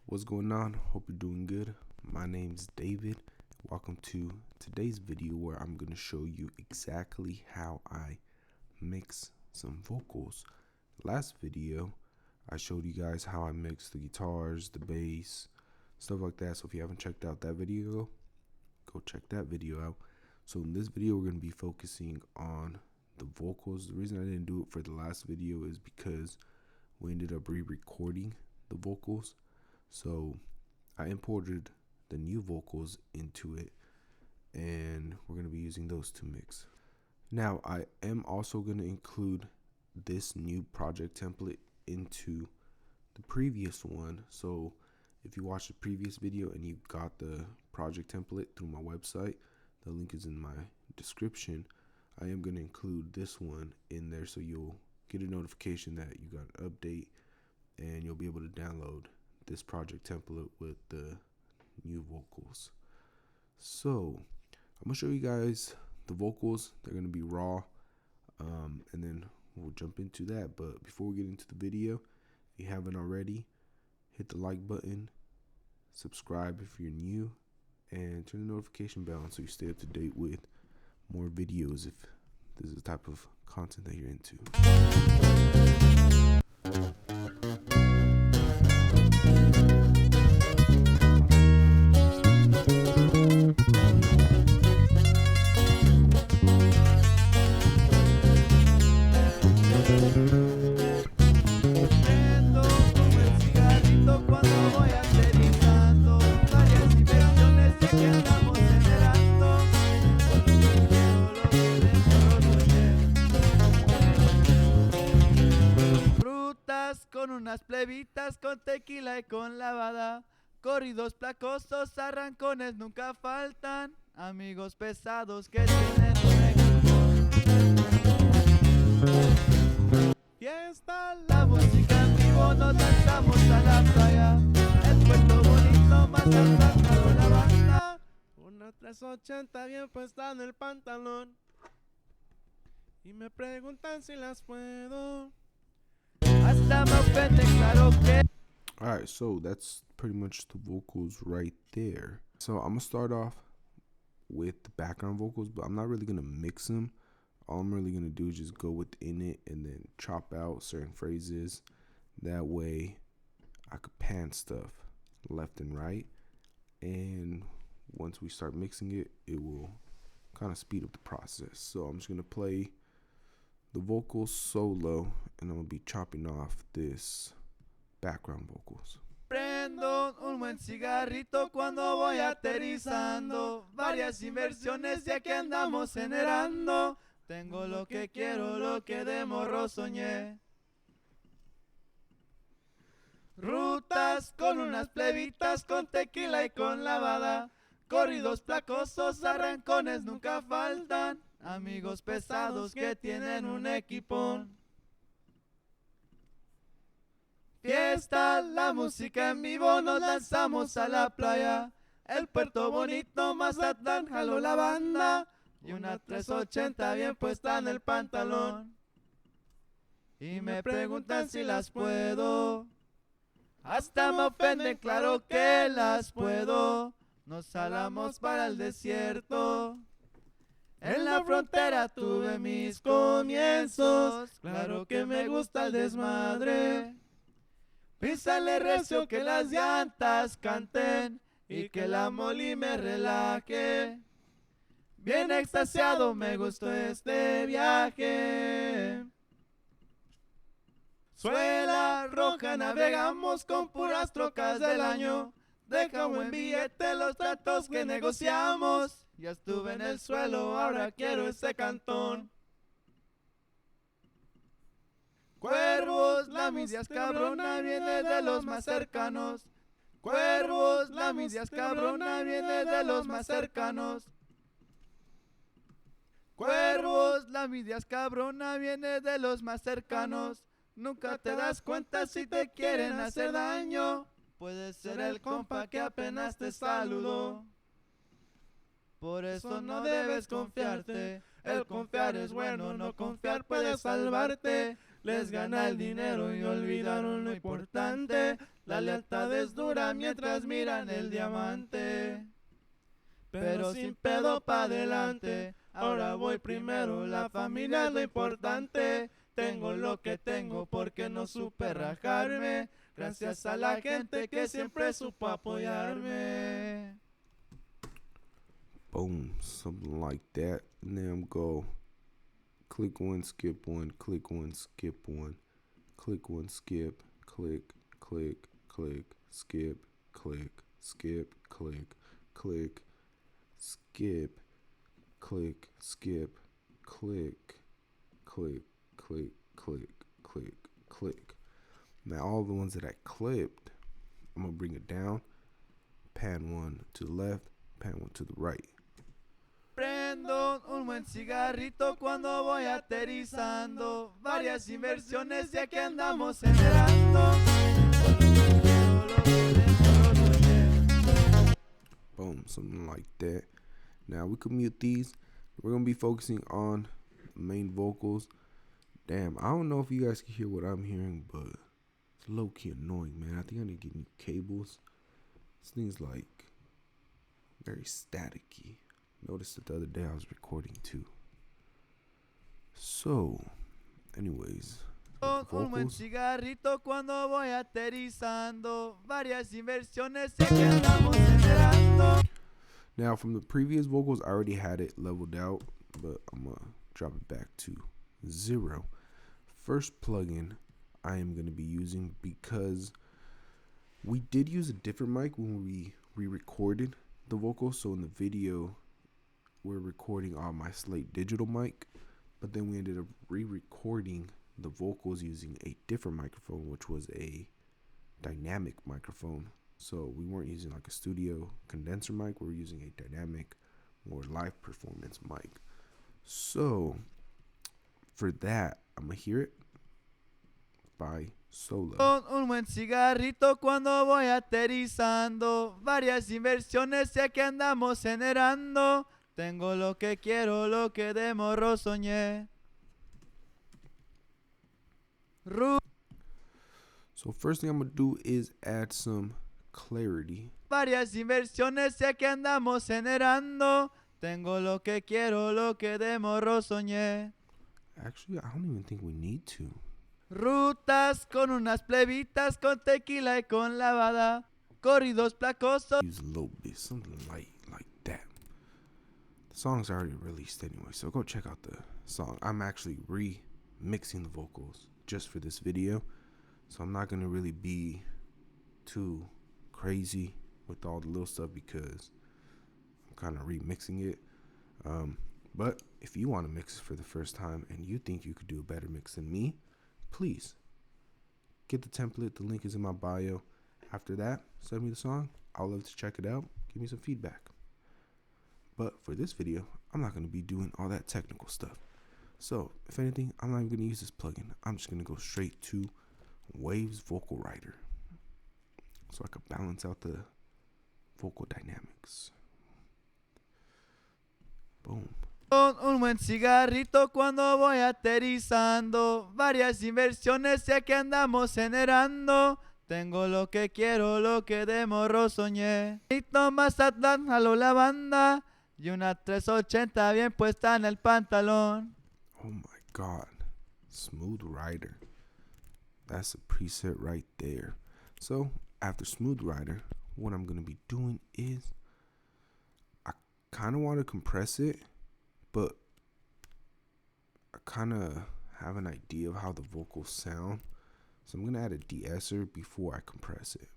What's going on? Hope you're doing good. My name's David. Welcome to today's video where I'm going to show you exactly how I mix some vocals. Last video I showed you guys how I mix the guitars, the bass, stuff like that. So if you haven't checked out that video, go check that video out. So in this video we're going to be focusing on the vocals. The reason I didn't do it for the last video is because we ended up re-recording the vocals. So I imported the new vocals into it, and we're going to be using those to mix. Now I am also going to include this new project template into the previous one. So if you watched the previous video and you got the project template through my website, the link is in my description. I am going to include this one in there, so you'll get a notification that you got an update and you'll be able to download this project template with the new vocals. So I'm gonna show you guys the vocals. They're gonna be raw, and then we'll jump into that. But before we get into the video, if you haven't already, hit the like button, subscribe if you're new, and turn the notification bell on so you stay up to date with more videos if this is the type of content that you're into. Con unas plebitas, con tequila y con lavada, corridos placosos, arrancones nunca faltan, amigos pesados que tienen un fiesta, la música en vivo, nos lanzamos a la playa, el puerto bonito, más atrasado la banda, una 380 bien puesta en el pantalón, y me preguntan si las puedo. Alright, so that's pretty much the vocals right there. So I'm gonna start off with the background vocals, but I'm not really gonna mix them. All I'm really gonna do is just go within it and then chop out certain phrases. That way I could pan stuff left and right, and once we start mixing it, it will kind of speed up the process. So I'm just gonna play the vocals solo, and I'm gonna be chopping off this background vocals. Prendo un buen cigarrito cuando voy aterrizando, varias inversiones ya que andamos generando. Tengo lo que quiero, lo que de morro soñé. Rutas con unas plebitas, con tequila y con lavada, corridos placosos, arrancones nunca faltan, amigos pesados que tienen un equipón. Fiesta, la música en vivo, nos lanzamos a la playa, el puerto bonito, Mazatlán, jaló la banda, y una 380 bien puesta en el pantalón, y me preguntan si las puedo, hasta me ofenden, claro que las puedo, nos salamos para el desierto. En la frontera tuve mis comienzos, claro que me gusta el desmadre. Písale recio que las llantas canten y que la moli me relaje. Bien extasiado me gustó este viaje. Suela roja navegamos con puras trocas del año. Deja buen billete los tratos que negociamos. Ya estuve en el suelo, ahora quiero ese cantón. Cuervos, la misias cabrona viene de los más cercanos. Cuervos, la misias cabrona viene de los más cercanos. Cuervos, la misias cabrona viene de los más cercanos. Nunca te das cuenta si te quieren hacer daño. Puede ser el compa que apenas te saludó. Por eso no debes confiarte. El confiar es bueno, no confiar puede salvarte. Les gana el dinero y olvidaron lo importante. La lealtad es dura mientras miran el diamante, pero sin pedo pa' adelante. Ahora voy primero, la familia es lo importante. Tengo lo que tengo porque no supe rajarme, gracias a la gente que siempre supo apoyarme. Boom, something like that. And then I'm go click one, skip one, click one, skip one, click one, skip, click, click, click, skip, click, skip, click, click, skip, click, skip, click, click, click, click, click, click. Now all the ones that I clipped, I'm gonna bring it down, pan one to the left, pan one to the right. Prendo un buen cigarrito cuando voy aterrizando, varias inversiones ya que andamos generando. Boom, something like that. Now we can mute these. We're gonna be focusing on the main vocals. Damn, I don't know if you guys can hear what I'm hearing, but it's low-key annoying, man. I think I need to get new cables. This thing's like very staticky. Noticed it the other day I was recording too. So, anyways, Un buen cigarrito cuando voy aterrizando, varias inversiones ya que andamos generando. Now, from the previous vocals, I already had it leveled out, but I'm gonna drop it back to 0. First plugin I am gonna be using, because we did use a different mic when we re-recorded the vocals. So in the video, we're recording on my Slate digital mic, but then we ended up re-recording the vocals using a different microphone, which was a dynamic microphone. So we weren't using like a studio condenser mic, we were using a dynamic, more live performance mic. So for that, I'm gonna hear it by Solo. Un buen cigarrito cuando voy aterrizando, varias inversiones ya que andamos generando. Tengo lo que quiero, lo que de morro soñé. So first thing I'm gonna do is add some clarity. Varias inversiones ya que andamos generando. Tengo lo que quiero, lo que de morro soñé. Actually, I don't even think we need to. Rutas con unas plebitas, con tequila y con lavada. Corridos placosos. Use a little bit, something light like that. The song's already released anyway, so go check out the song. I'm actually remixing the vocals just for this video, so I'm not gonna really be too crazy with all the little stuff because I'm kind of remixing it. But if you want to mix it for the first time and you think you could do a better mix than me, please get the template. The link is in my bio. After that, send me the song. I'll love to check it out. Give me some feedback. But for this video, I'm not going to be doing all that technical stuff. So if anything, I'm not even going to use this plugin. I'm just going to go straight to Waves Vocal Writer, so I could balance out the vocal dynamics. Boom. Un buen cigarrito cuando voy aterrizando, varias inversiones ya que andamos generando. Tengo lo que quiero, lo que de morro soñé. Y tomas Mazatlán, jaló la banda y una 380 bien puesta en el pantalón. Oh my God, Smooth Rider. That's a preset right there. So after Smooth Rider, what I'm going to be doing is I kind of want to compress it, but I kind of have an idea of how the vocals sound. So I'm going to add a de-esser before I compress it.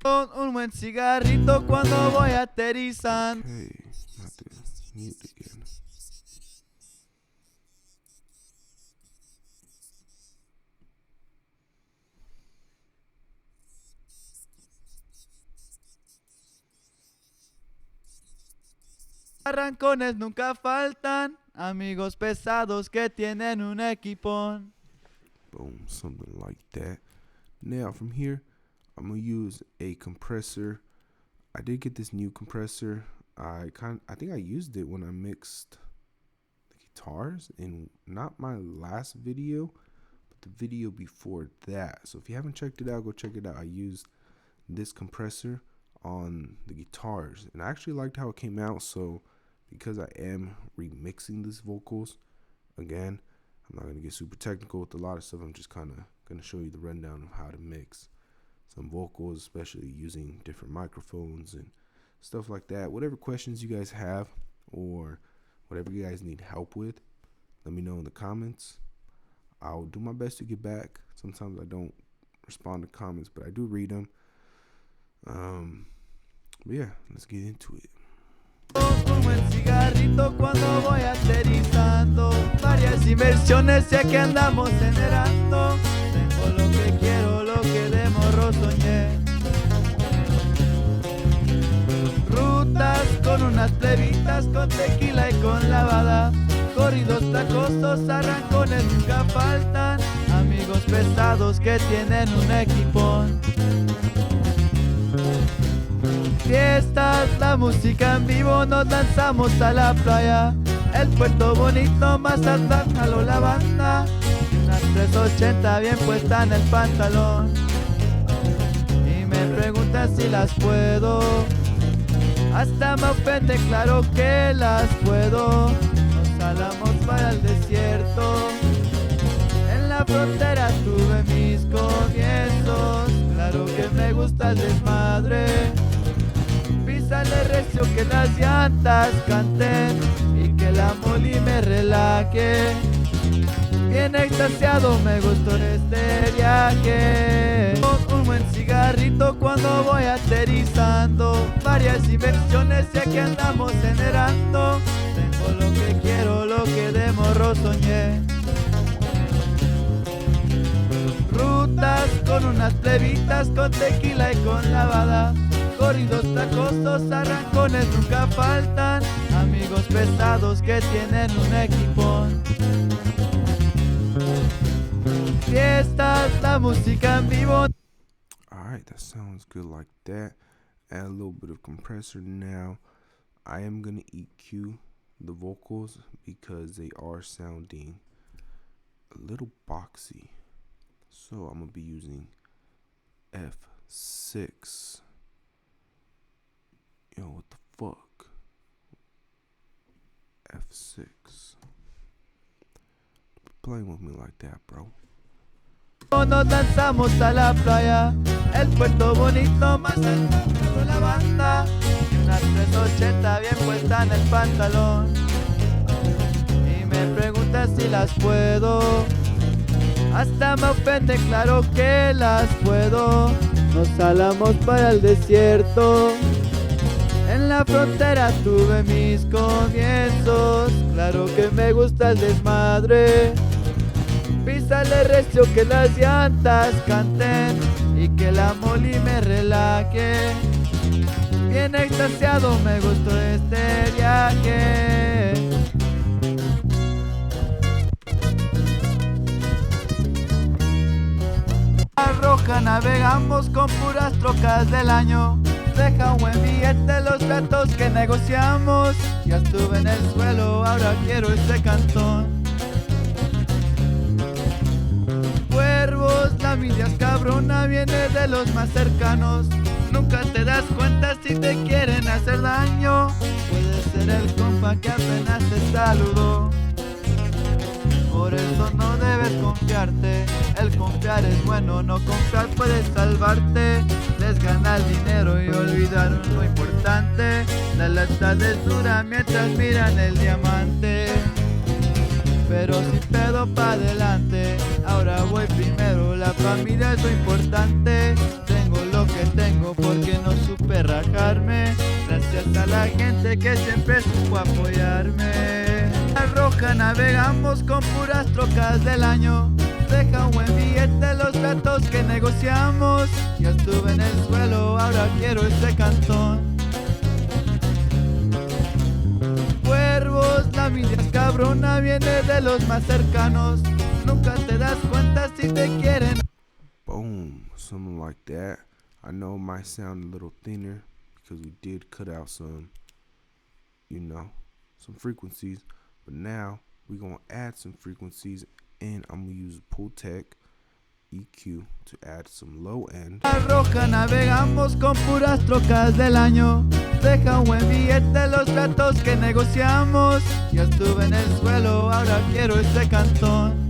Un buen cigarrito cuando voy aterrizando. Okay, not to mute again. Arrancones nunca faltan, amigos pesados que tienen un equipón. Boom, something like that. Now from here, I'm gonna use a compressor. I did get this new compressor. I think I used it when I mixed the guitars in not my last video, but the video before that. So if you haven't checked it out, go check it out. I used this compressor on the guitars, and I actually liked how it came out. So because I am remixing these vocals, again, I'm not going to get super technical with a lot of stuff. I'm just kind of going to show you the rundown of how to mix some vocals, especially using different microphones and stuff like that. Whatever questions you guys have or whatever you guys need help with, let me know in the comments. I'll do my best to get back. Sometimes I don't respond to comments, but I do read them. But yeah, let's get into it. Fumo el cigarrito cuando voy aterrizando. Varias inversiones ya que andamos generando. Tengo lo que quiero, lo que de morro soñé. Rutas con unas plebitas, con tequila y con lavada. Corridos, tacosos, arrancones nunca faltan. Amigos pesados que tienen un equipón. Fiestas, la música en vivo, nos lanzamos a la playa. El puerto bonito, Mazatlán, jaló la banda. Y unas 380 bien puesta en el pantalón. Y me preguntan si las puedo. Hasta me ofende, claro que las puedo. Nos salamos para el desierto. En la frontera tuve mis comienzos. Claro que me gusta el desmadre. Písale recio que las llantas canten y que la moli me relaje. Bien extasiado me gustó en este viaje. Un buen cigarrito cuando voy aterrizando. Varias inversiones ya que andamos generando. Tengo lo que quiero, lo que de morro soñé. Rutas con unas plebitas, con tequila y con lavada. Corridos, tacosos, arrancones nunca faltan. Amigos pesados que tienen un equipón. Fiestas, la música en vivo. Alright, that sounds good like that. Add a little bit of compressor now. I am going to EQ the vocals because they are sounding a little boxy. So I'm going to be using F6. Yo, what the fuck? F6. Playing with me like that, bro. Nos lanzamos a la playa. El puerto bonito, más con la banda. Y unas 380 bien puesta en el pantalón. Y me preguntas si las puedo. Hasta me ofende, claro que las puedo. Nos salamos para el desierto. En la frontera tuve mis comienzos. Claro que me gusta el desmadre. Písale recio que las llantas canten y que la moli me relaje. Bien extasiado me gustó este viaje. La roja navegamos con puras trocas del año. Deja un buen billete los tratos que negociamos. Ya estuve en el suelo, ahora quiero este cantón. Cuervos, la envidia es cabrona, viene de los más cercanos. Nunca te das cuenta si te quieren hacer daño. Puede ser el compa que apenas te saludó. Por eso no debes confiarte. El confiar es bueno, no confiar puede salvarte. Les gana el dinero y olvidaron lo importante. La lealtad es dura mientras miran el diamante. Pero si pedo pa' adelante, ahora voy primero, la familia es lo importante. Tengo lo que tengo porque no supe rajarme. Gracias a la gente que siempre supo apoyarme. La roja navegamos con puras trocas del año. Deja un buen billete los tratos que negociamos. Ya estuve en el suelo, ahora quiero este cantón. Cuervos, la envidia es cabrona, viene de los más cercanos. Nunca te das cuenta si te quieren. Boom, something like that. I know it might sound a little thinner because we did cut out some, some frequencies. But now we're going to add some frequencies, and I'm going to use Pull Tech EQ to add some low end. La roja navegamos con puras trocas del año. Deja un buen billete los tratos que negociamos. Ya estuve en el suelo, ahora quiero este cantón.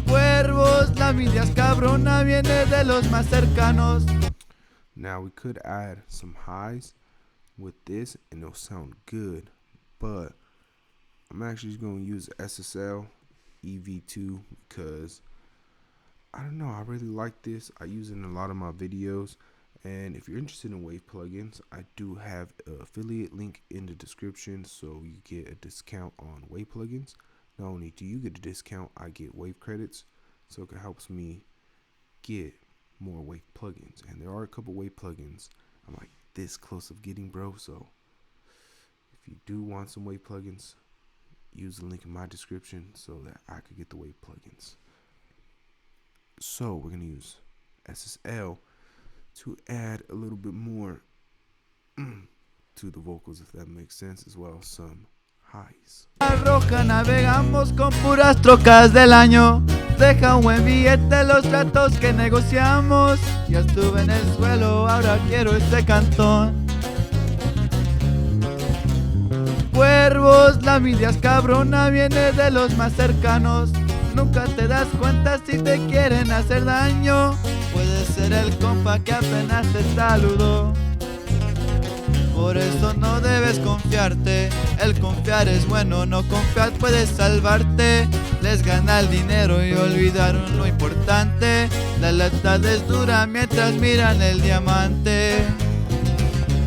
Cuervos, la envidia es cabrona, viene de los más cercanos. Now we could add some highs with this and it'll sound good, but I'm actually just going to use SSL EV2 because I don't know, I really like this. I use it in a lot of my videos, and if you're interested in wave plugins, I do have an affiliate link in the description, so you get a discount on wave plugins. Not only do you get a discount, I get wave credits, so it helps me get more wave plugins. And there are a couple wave plugins I'm like this close of getting, bro. So if you do want some wave plugins, use the link in my description so that I could get the wave plugins. So we're gonna use SSL to add a little bit more to the vocals, if that makes sense, as well as some highs. La roja navegamos con puras trocas del año. Deja un buen billete los tratos que negociamos. Ya estuve en el suelo, ahora quiero este cantón. Cuervos, la envidia es cabrona, viene de los más cercanos. Nunca te das cuenta si te quieren hacer daño. Puede ser el compa que apenas te saludó. Por eso no debes confiarte. El confiar es bueno, no confiar puede salvarte. Les gana el dinero y olvidaron lo importante. La lealtad es dura mientras miran el diamante.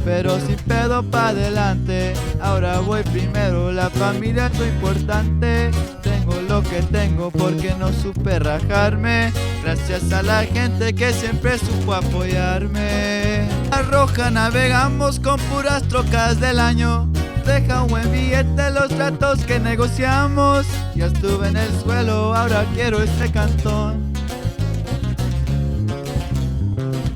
Pero sin pedo pa' adelante. Ahora voy primero, la familia es lo importante. Tengo lo que tengo porque no supe rajarme. Gracias a la gente que siempre supo apoyarme. La roja navegamos con puras trocas del año. Deja un buen billete los tratos que negociamos. Ya estuve en el suelo, ahora quiero este cantón.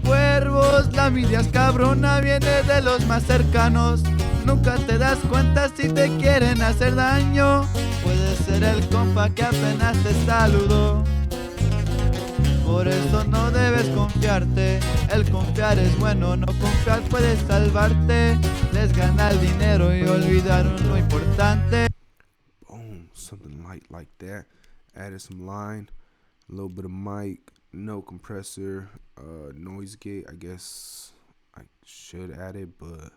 Cuervos, la envidia es cabrona, viene de los más cercanos. Nunca te das cuenta si te quieren hacer daño. Puede ser el compa que apenas te saludó. Por eso no debes confiarte. El confiar es bueno, no confiar puede salvarte. Les gana el dinero y olvidaron lo importante. Boom, something light like that. Added some line, a little bit of mic, no compressor, noise gate. I guess I should add it, but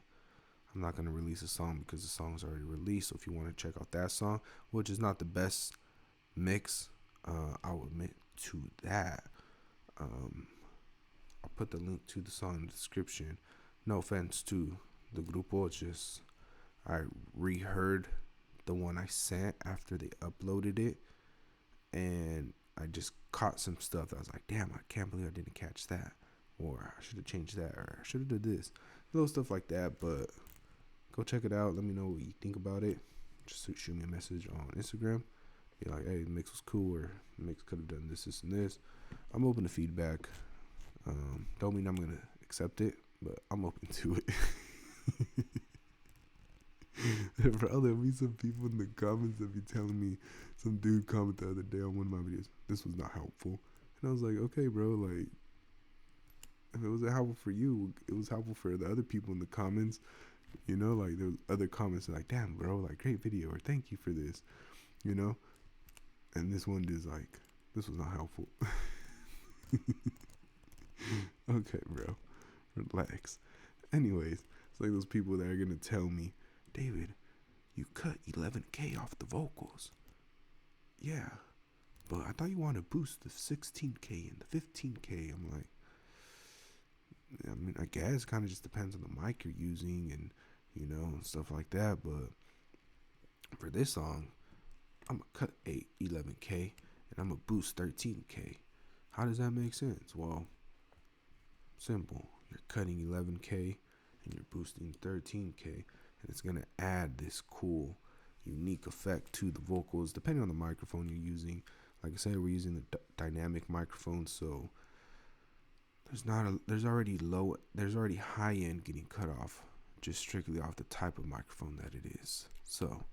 I'm not going to release a song because the song's already released. So if you want to check out that song, which is not the best mix, I'll admit to that. I'll put the link to the song in the description. No offense to the grupo, it's just I reheard the one I sent after they uploaded it, and I just caught some stuff that I was like, damn, I can't believe I didn't catch that, or I should have changed that, or I should have did this, little stuff like that. But go check it out. Let me know what you think about it. Just shoot me a message on Instagram. Be like, hey, the mix was cool, or the mix could have done this, this, and this. I'm open to feedback. Don't mean I'm gonna accept it, but I'm open to it. Bro, there'll be some people in the comments that be telling me, some dude commented the other day on one of my videos, this was not helpful. And I was like, okay, bro, like, if it wasn't helpful for you, it was helpful for the other people in the comments. You know, like, there was other comments like, damn, bro, like, great video, or thank you for this, you know? And this one is like, this was not helpful. Okay, bro, relax. Anyways, it's like those people that are gonna tell me, David, you cut 11K off the vocals. Yeah, but I thought you wanted to boost the 16K and the 15K. I'm like, I mean, I guess it kind of just depends on the mic you're using and, you know, and stuff like that. But for this song, I'm going to cut 11K and I'm going to boost 13K. How does that make sense? Well, simple. You're cutting 11K and you're boosting 13K. And it's going to add this cool, unique effect to the vocals, depending on the microphone you're using. Like I said, we're using the dynamic microphone, so there's already high end getting cut off, just strictly off the type of microphone that it is. So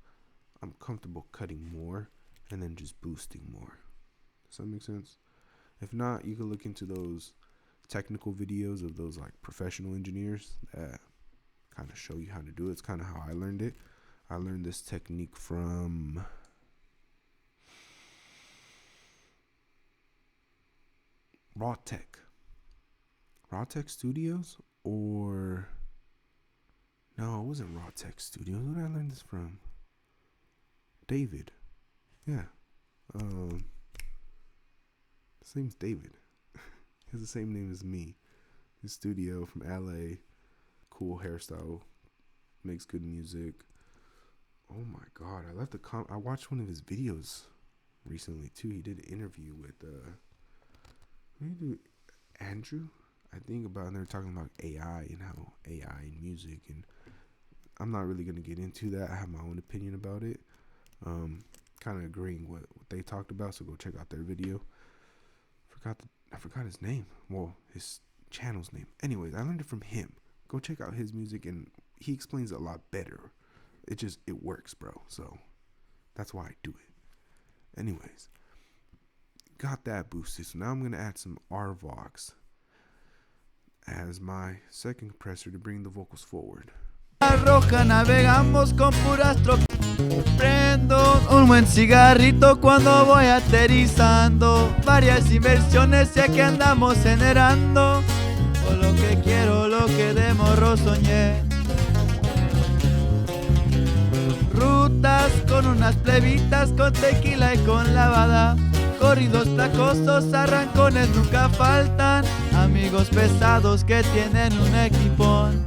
I'm comfortable cutting more and then just boosting more. Does that make sense? If not, you can look into those technical videos of those like professional engineers that kind of show you how to do it. It's kind of how I learned it. I learned this technique from Raw Tech Studios, or no, it wasn't Raw Tech Studios. Where did I learn this from? David. Yeah. His name's David. He has the same name as me. His studio from LA. Cool hairstyle. Makes good music. Oh my god, I watched one of his videos recently too. He did an interview with Andrew, I think, about, and they were talking about AI and how AI in music, and I'm not really gonna get into that. I have my own opinion about it. Kind of agreeing with what they talked about, so go check out their video. I forgot his name. Well, his channel's name. Anyways, I learned it from him. Go check out his music, and he explains it a lot better. It works, bro. So that's why I do it. Anyways, got that boosted. So now I'm gonna add some RVox as my second compressor to bring the vocals forward. Roja, navegamos con puras tropas. Prendo un buen cigarrito cuando voy aterrizando. Varias inversiones ya que andamos generando. O lo que quiero, lo que de morro soñé. Rutas con unas plebitas, con tequila y con lavada. Corridos placosos, arrancones nunca faltan. Amigos pesados que tienen un equipón.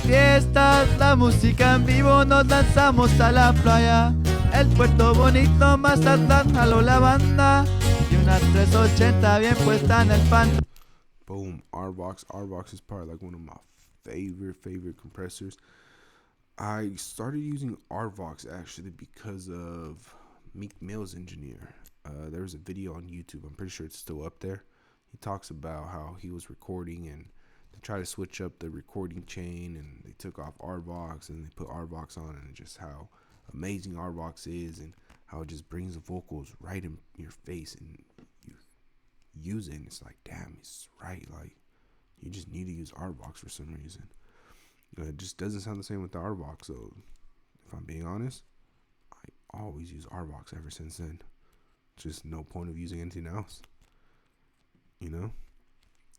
Fiestas, la música en vivo, nos lanzamos a la playa. El puerto bonito, Mazatlán, jaló la banda. Y una 380 bien puesta en el pan. Boom, RVox is probably like one of my favorite compressors. I started using RVox actually because of Meek Mill's engineer. There's a video on YouTube, I'm pretty sure it's still up there. He talks about how he was recording and they tried to switch up the recording chain, and they took off RVox and they put RVox on, and just how amazing RVox is and how it just brings the vocals right in your face, and you use it and it's like, damn, it's right. Like, you just need to use RVox for some reason. It just doesn't sound the same with the RVox. So if I'm being honest, I always use RVox ever since then. Just no point of using anything else, you know.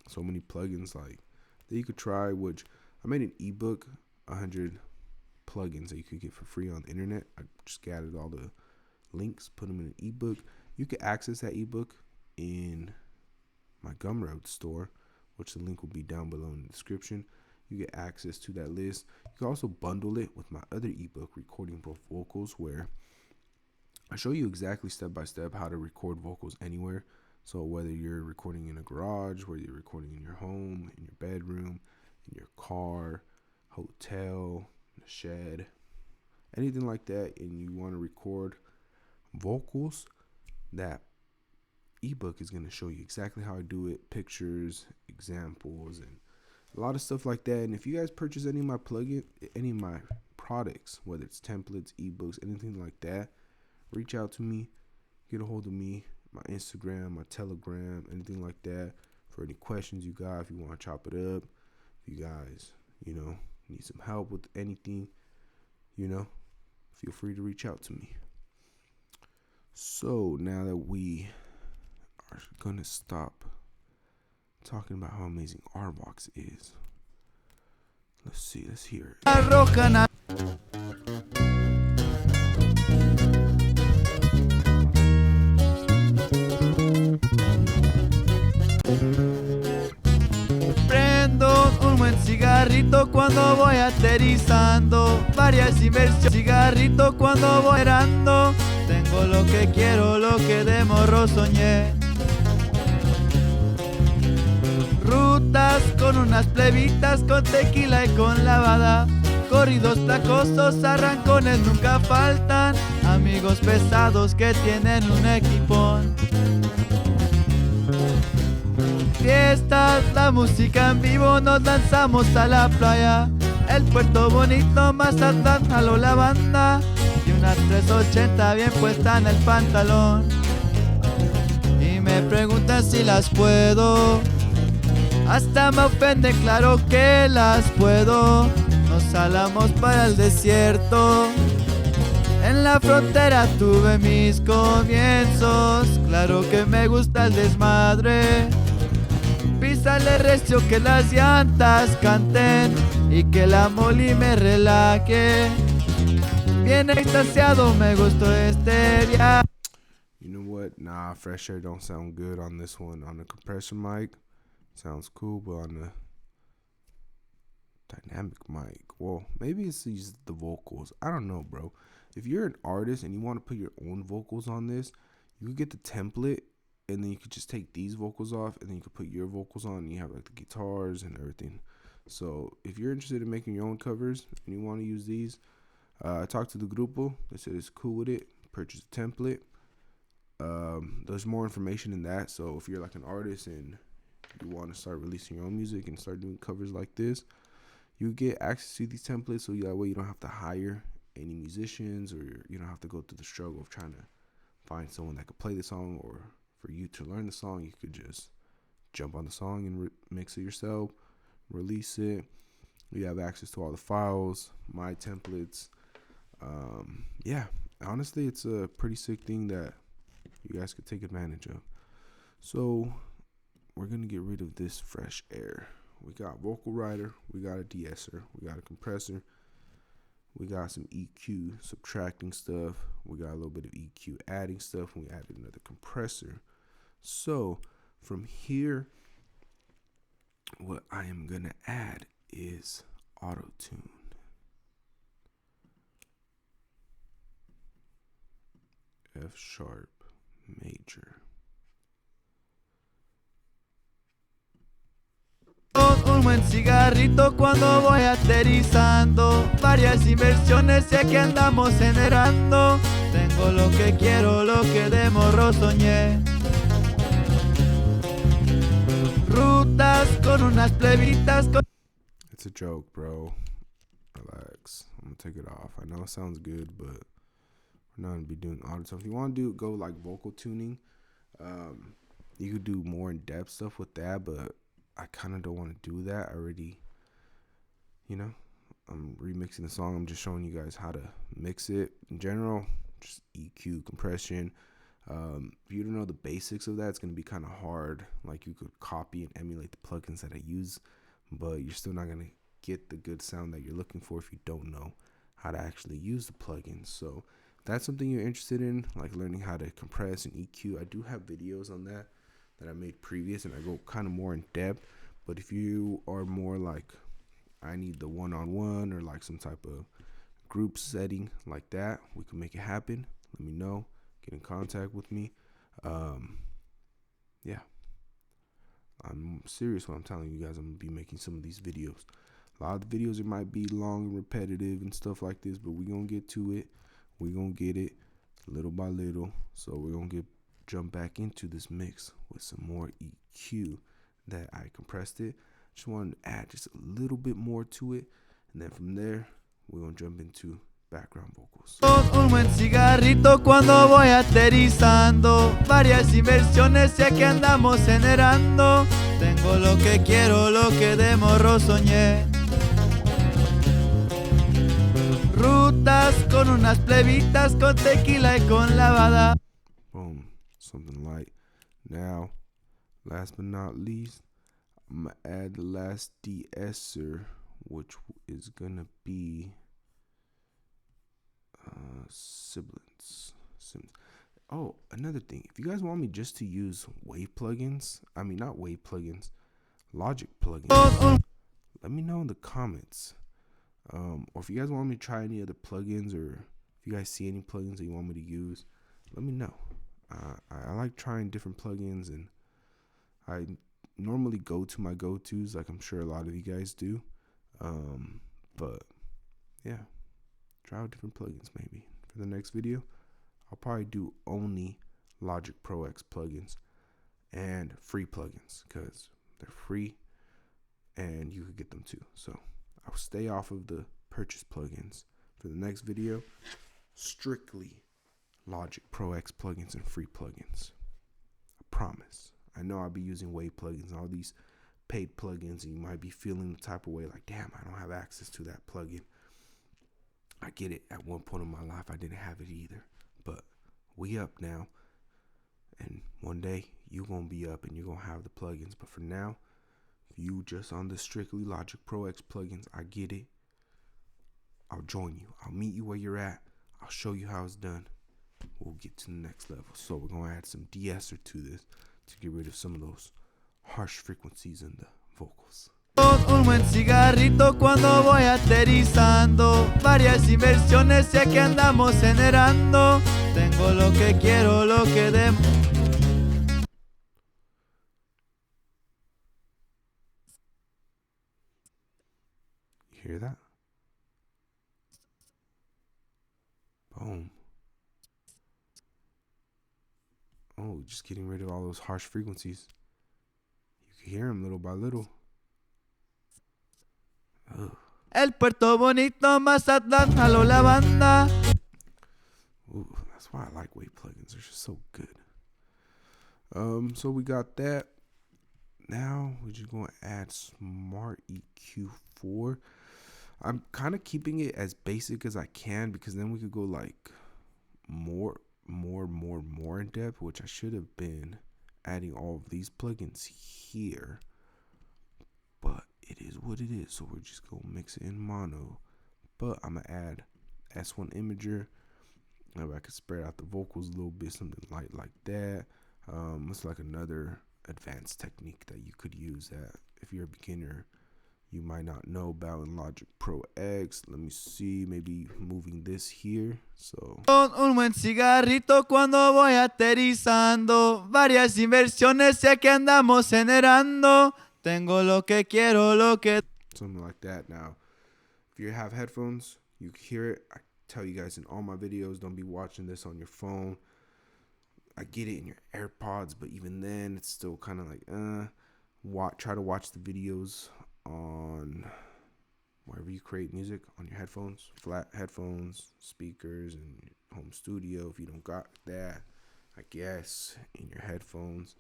So many plugins like that you could try, which I made an ebook, 100 plugins that you could get for free on the internet. I just gathered all the links, put them in an ebook. You could access that ebook in my Gumroad store, which the link will be down below in the description. You get access to that list. You can also bundle it with my other ebook, Recording Both Vocals, where I show you exactly step by step how to record vocals anywhere. So whether you're recording in a garage, whether you're recording in your home, in your bedroom, in your car, hotel, in a shed, anything like that, and you want to record vocals, that ebook is going to show you exactly how I do it, pictures, examples, and a lot of stuff like that. And if you guys purchase any of my products, whether it's templates, ebooks, anything like that, reach out to me, get a hold of me, my Instagram, my Telegram, anything like that, for any questions you got. If you want to chop it up, if you guys, need some help with anything, feel free to reach out to me. So now that we are gonna stop talking about how amazing RVox is, let's hear it. Prendo un buen cigarrito cuando voy aterrizando. Varias inversiones, cigarrito cuando voy erando. Tengo lo que quiero, lo que de morro soñé. Rutas con unas plebitas, con tequila y con lavada. Corridos placosos, arrancones nunca faltan. Amigos pesados que tienen un equipón. Fiestas, la música en vivo, nos lanzamos a la playa. El puerto bonito, Mazatlán, jaló la banda. Y una una 380 bien puesta en el pantalón. Y me preguntan si las puedo. Hasta me ofende, claro que las puedo. Nos salamos para el desierto. En la frontera tuve mis comienzos. Claro que me gusta el desmadre. Písale recio que las llantas canten y que la moli me relaje. Bien extasiado me gustó este viaje. You know what? Nah, fresh air don't sound good on this one. On the compressor mic, sounds cool, but on the dynamic mic, well, maybe it's just the vocals. I don't know, bro. If you're an artist and you want to put your own vocals on this, you could get the template and then you could just take these vocals off and then you could put your vocals on and you have like the guitars and everything. So if you're interested in making your own covers and you want to use these, I talked to the grupo. They said it's cool with it. Purchase a template. There's more information in that. So if you're like an artist and you want to start releasing your own music and start doing covers like this, you get access to these templates. So that way you don't have to hire any musicians, or you don't have to go through the struggle of trying to find someone that could play the song, or for you to learn the song. You could just jump on the song and mix it yourself, release it. You have access to all the files, my templates. Yeah, honestly, it's a pretty sick thing that you guys could take advantage of. So we're gonna get rid of this fresh air. We got vocal writer, we got a de-esser, we got a compressor, we got some EQ subtracting stuff, we got a little bit of EQ adding stuff, and we added another compressor. So from here, what I am gonna add is auto tune. F sharp major. Un buen cigarrito cuando voy aterrizando. Varias inversiones sé que andamos generando. Tengo lo que quiero, lo que de morro soñé. Rutas con unas plebitas. It's a joke, bro. Relax. I'm gonna take it off. I know it sounds good, but we're not gonna be doing auto tune. If you want to go like vocal tuning, you could do more in-depth stuff with that, but I kind of don't want to do that. I already, I'm remixing the song. I'm just showing you guys how to mix it in general, just EQ, compression. If you don't know the basics of that, it's going to be kind of hard. Like, you could copy and emulate the plugins that I use, but you're still not going to get the good sound that you're looking for if you don't know how to actually use the plugins. So if that's something you're interested in, like learning how to compress and EQ, I do have videos on that I made previous, and I go kind of more in depth. But if you are more like, I need the one-on-one or like some type of group setting like that, we can make it happen. Let me know. Get in contact with me. Yeah, I'm serious when I'm telling you guys I'm gonna be making some of these videos. A lot of the videos, it might be long and repetitive and stuff like this, but we're gonna get to it. We're gonna get it little by little. So we're gonna jump back into this mix with some more EQ that I compressed it. Just wanted to add just a little bit more to it, and then from there we're gonna jump into background vocals. Un buen cigarrito cuando voy aterrizando. Varias inversiones sé que andamos generando. Tengo lo que quiero, lo que de morro soñé. Rutas con unas plebitas, con tequila y con lavada. Boom. Something light. Now, last but not least, I'm gonna add the last de-esser, which is gonna be sibilants. Oh, another thing. If you guys want me just to use Wave plugins, not Wave plugins, Logic plugins, let me know in the comments. Or if you guys want me to try any other plugins, or if you guys see any plugins that you want me to use, let me know. I like trying different plugins, and I normally go to my go-tos, like I'm sure a lot of you guys do. But yeah, try out different plugins maybe. For the next video, I'll probably do only Logic Pro X plugins and free plugins, because they're free and you could get them too. So I'll stay off of the purchase plugins for the next video. strictly Logic Pro X plugins and free plugins. I promise. I know I'll be using Wave plugins and all these paid plugins, and you might be feeling the type of way like, damn, I don't have access to that plugin. I get it. At one point in my life, I didn't have it either. But we up now. And one day, you're going to be up and you're going to have the plugins. But for now, if you just on the strictly Logic Pro X plugins, I get it. I'll join you. I'll meet you where you're at. I'll show you how it's done. We'll get to the next level. So we're going to add some de-esser to this to get rid of some of those harsh frequencies in the vocals. Un buen cigarrito cuando voy aterrizando. Varias inversiones ya que andamos generando. Tengo lo que quiero, lo que debo. You hear that? Boom. Oh, just getting rid of all those harsh frequencies. You can hear them little by little. Ugh. El Puerto Bonito, Mazatlán, jaló la banda. Ooh, that's why I like Wave plugins. They're just so good. So we got that. Now we're just going to add Smart EQ4. I'm kind of keeping it as basic as I can because then we could go like more in depth, which I should have been adding all of these plugins here. But it is what it is, so we're just going to mix it in mono. But I'm going to add S1 Imager. Maybe I could spread out the vocals a little bit, something light like that. It's like another advanced technique that you could use that if you're a beginner you might not know about in Logic Pro X. Let me see, maybe moving this here. So Un buen cigarrito cuando voy aterrizando. Varias inversiones ya que andamos generando. Tengo lo que quiero, lo que... something like that. Now, if you have headphones, you can hear it. I tell you guys in all my videos, don't be watching this on your phone. I get it in your AirPods, but even then, it's still kind of like, try to watch the videos on wherever you create music, on your headphones, flat headphones, speakers, and home studio. If you don't got that, I guess, in your headphones.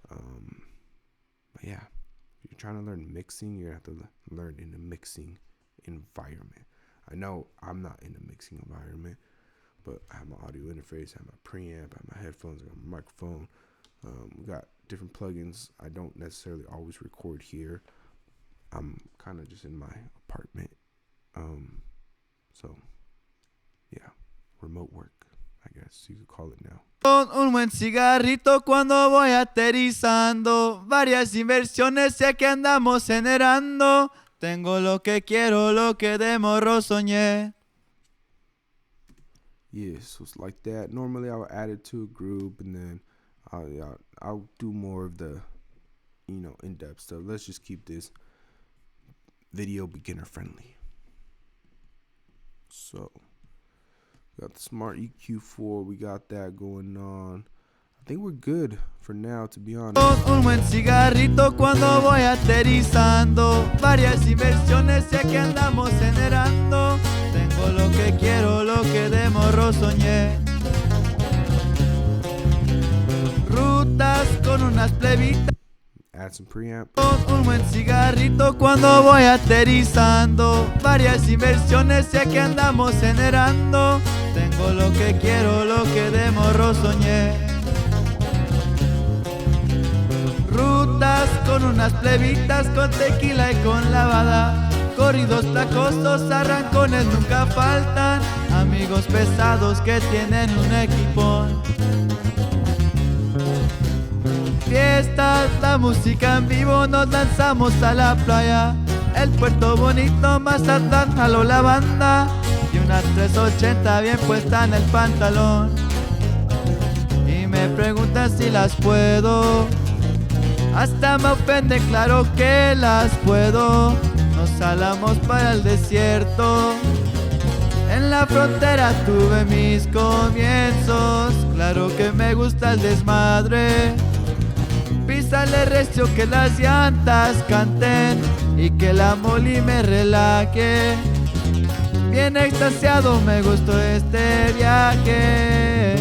But yeah, if you're trying to learn mixing, you have to learn in a mixing environment. I know I'm not in a mixing environment, but I have my audio interface, I have my preamp, I have my headphones, I got my microphone. We got different plugins. I don't necessarily always record here. I'm kind of just in my apartment. So, yeah, remote work, I guess you could call it now. Un buen cigarrito cuando voy aterrizando. Varias inversiones ya que andamos generando. Tengo lo que quiero, lo que de morro soñé. Yeah, so it's like that. Normally I would add it to a group and then I'll do more of the, in-depth stuff. Let's just keep this video beginner friendly. So, we got the Smart EQ4. We got that going on. I think we're good for now, to be honest. Un buen cigarrito cuando voy aterrizando. Varias inversiones ya que andamos generando. Tengo lo que quiero, lo que de morro soñé. Rutas con unas plebitas. Add some preamp. Un buen cigarrito cuando voy aterrizando. Varias inversiones ya que andamos generando. Tengo lo que quiero, lo que de morro soñé. Rutas con unas plebitas, con tequila y con lavada. Corridos placosos, arrancones nunca faltan. Amigos pesados que tienen un equipón. Fiestas, la música en vivo, nos lanzamos a la playa. El Puerto Bonito, Mazatlán, jaló la banda. Y una 380 bien puesta en el pantalón. Y me preguntan si las puedo. Hasta me ofende, claro que las puedo. Nos salamos para el desierto. En la frontera tuve mis comienzos. Claro que me gusta el desmadre. Písale recio que las llantas canten y que la moli me relaje. bien extasiado, me gustó este viaje.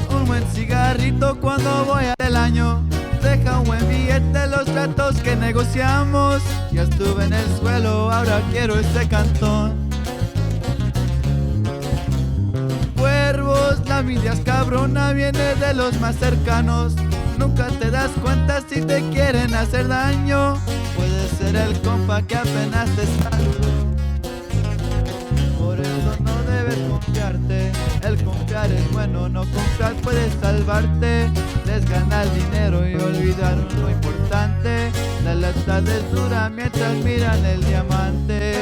Un buen cigarrito cuando voy del año. Deja un buen billete los tratos que negociamos. Ya estuve en el suelo, ahora quiero este cantón. Cuervos, la envidia es cabrona, viene de los más cercanos. Nunca te das cuenta si te quieren hacer daño. Puede ser el compa que apenas te saludó. Por eso no debes confiarte. El confiar es bueno, no confiar puede salvarte. Les gana el dinero y olvidaron lo importante. La lealtad es dura mientras miran el diamante.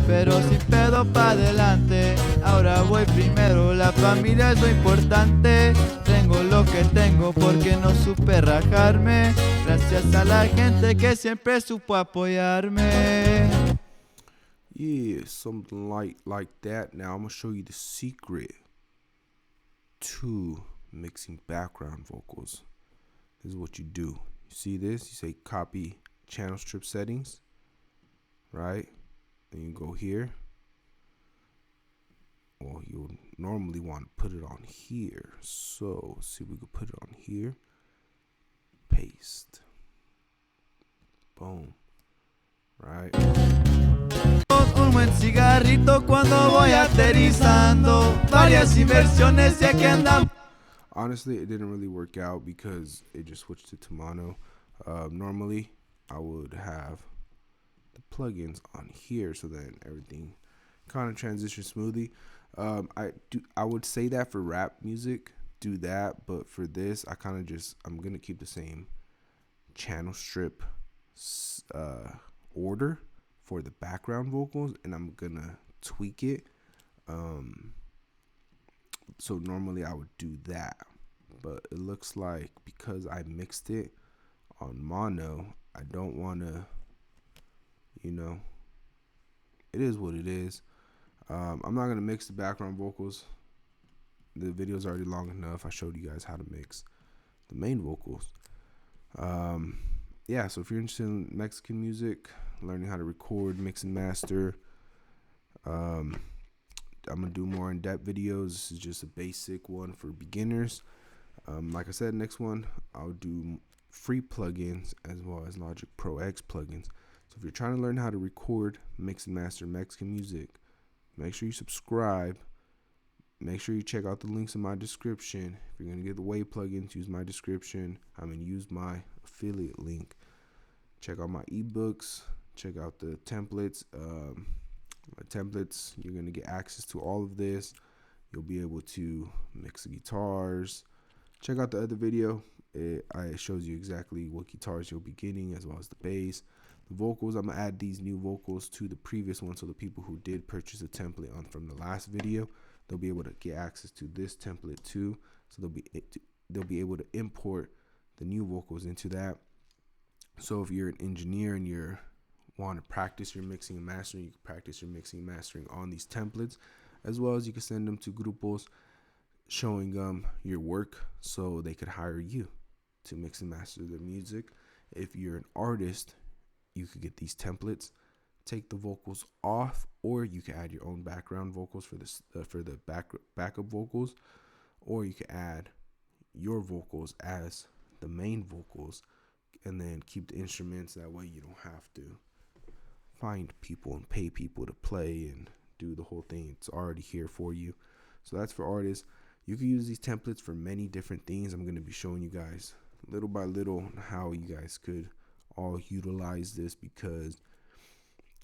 Pero sin pedo pa' adelante. Ahora voy primero, la familia es lo importante. Tengo lo que tengo porque no supe rajarme. Gracias a la gente que siempre supo apoyarme. Yeah, something like that. Now I'm gonna show you the secret to mixing background vocals. This is what you do. You see this? You say copy channel strip settings, right? Then you go here. Well, you'll normally want to put it on here. So see if we could put it on here. Paste. Boom. Right. Un buen cigarrito cuando voy aterrizando. Varias inversiones ya que andamos. Honestly, it didn't really work out because it just switched to mono. Normally, I would have the plugins on here so that everything kind of transitions smoothly. I would say that for rap music, do that, but for this, I'm gonna keep the same channel strip order for the background vocals, and I'm gonna tweak it. So normally I would do that, but it looks like because I mixed it on mono, I don't want to, it is what it is. I'm not going to mix the background vocals. The video's already long enough. I showed you guys how to mix the main vocals. Yeah, so if you're interested in Mexican music, learning how to record, mix and master, I'm going to do more in-depth videos. This is just a basic one for beginners. Like I said, next one, I'll do free plugins as well as Logic Pro X plugins. So if you're trying to learn how to record, mix and master Mexican music, make sure you subscribe. Make sure you check out the links in my description. If you're going to get the Wave plugins, use my description. Use my affiliate link. Check out my ebooks. Check out the templates. My templates, you're going to get access to all of this. You'll be able to mix the guitars. Check out the other video. It shows you exactly what guitars you'll be getting as well as the bass. The vocals, I'm going to add these new vocals to the previous one so the people who did purchase a template from the last video, they'll be able to get access to this template too. So they'll be able to import the new vocals into that. So if you're an engineer and you want to practice your mixing and mastering, you can practice your mixing and mastering on these templates, as well as you can send them to grupos showing them your work so they could hire you to mix and master their music. If you're an artist, you could get these templates, take the vocals off, or you can add your own background vocals for the backup vocals, or you can add your vocals as the main vocals and then keep the instruments. That way you don't have to find people and pay people to play and do the whole thing. It's already here for you. So that's for artists. You can use these templates for many different things. I'm going to be showing you guys little by little how you guys could all utilize this, because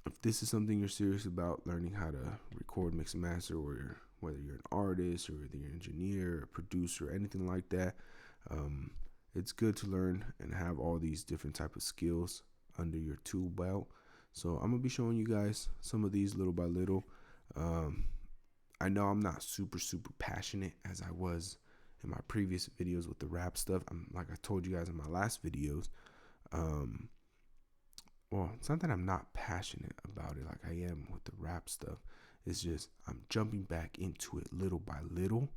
if this is something you're serious about, learning how to record, mix and master, or whether you're an artist or whether you're an engineer or producer or anything like that, it's good to learn and have all these different type of skills under your tool belt. So I'm gonna be showing you guys some of these little by little. I know I'm not super passionate as I was in my previous videos with the rap stuff. Like I told you guys in my last videos, well, it's not that I'm not passionate about it like I am with the rap stuff. It's just I'm jumping back into it little by little,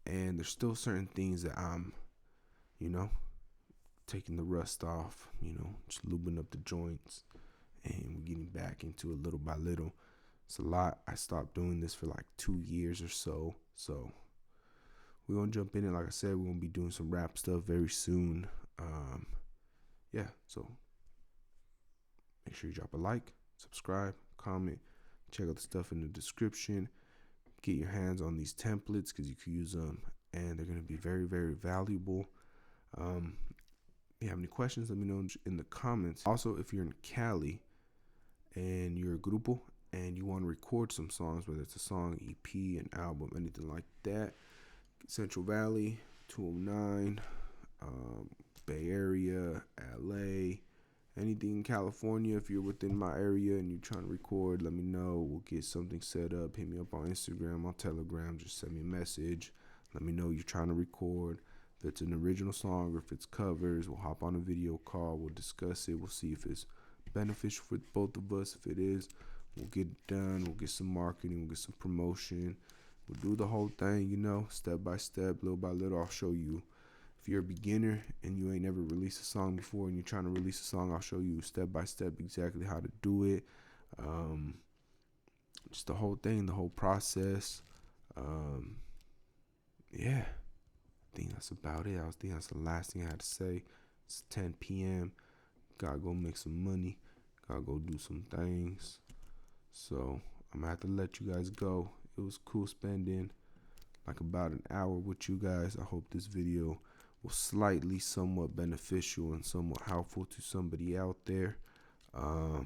and there's still certain things that I'm, taking the rust off, just lubing up the joints, and we're getting back into it little by little. It's a lot. I stopped doing this for like 2 years or so. So we're going to jump in it. Like I said, we're going to be doing some rap stuff very soon. So make sure you drop a like, subscribe, comment, check out the stuff in the description. Get your hands on these templates because you can use them, and they're going to be very, very valuable. If you have any questions, let me know in the comments. Also, if you're in Cali and you're a grupo and you want to record some songs, whether it's a song, EP, an album, anything like that, Central Valley, 209, Bay Area, LA, anything in California. If you're within my area and you're trying to record, let me know. We'll get something set up. Hit me up on Instagram, on Telegram. Just send me a message. Let me know you're trying to record. If it's an original song or if it's covers, we'll hop on a video call. We'll discuss it. We'll see if it's beneficial for both of us. If it is, we'll get it done. We'll get some marketing. We'll get some promotion. We'll do the whole thing, step by step, little by little. I'll show you. If you're a beginner and you ain't never released a song before and you're trying to release a song, I'll show you step by step exactly how to do it. Just the whole thing, the whole process. I think that's about it. I think that's the last thing I had to say. It's 10 p.m. Gotta go make some money. Gotta go do some things. So I'm gonna have to let you guys go. It was cool spending like about an hour with you guys. I hope this video was slightly somewhat beneficial and somewhat helpful to somebody out there. Go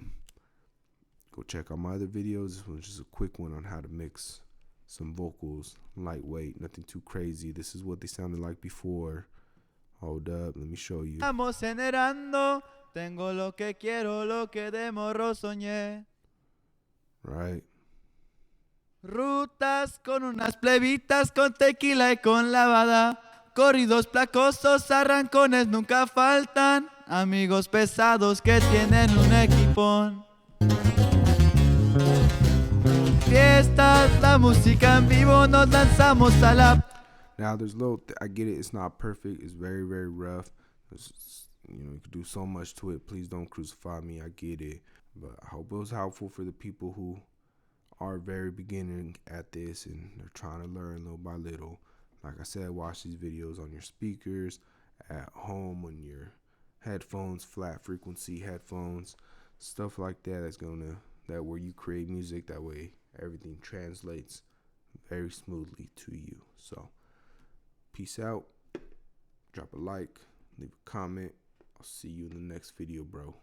check out my other videos. This one's just a quick one on how to mix some vocals, lightweight, nothing too crazy. This is what they sounded like before. Hold up, let me show you. Estamos generando, tengo lo que quiero, lo que de morro soñé. Right. Rutas con unas plebitas, con tequila y con lavada. Corridos placosos, arrancones nunca faltan. Amigos pesados que tienen un equipón. Fiestas, la música en vivo, nos lanzamos a la... Now there's I get it, it's not perfect, it's very, very rough. You could do so much to it. Please don't crucify me, I get it. But I hope it was helpful for the people who are very beginning at this and they're trying to learn little by little. Like I said, watch these videos on your speakers, at home, on your headphones, flat frequency headphones, stuff like that. That where you create music, that way everything translates very smoothly to you. So peace out. Drop a like, leave a comment. I'll see you in the next video, bro.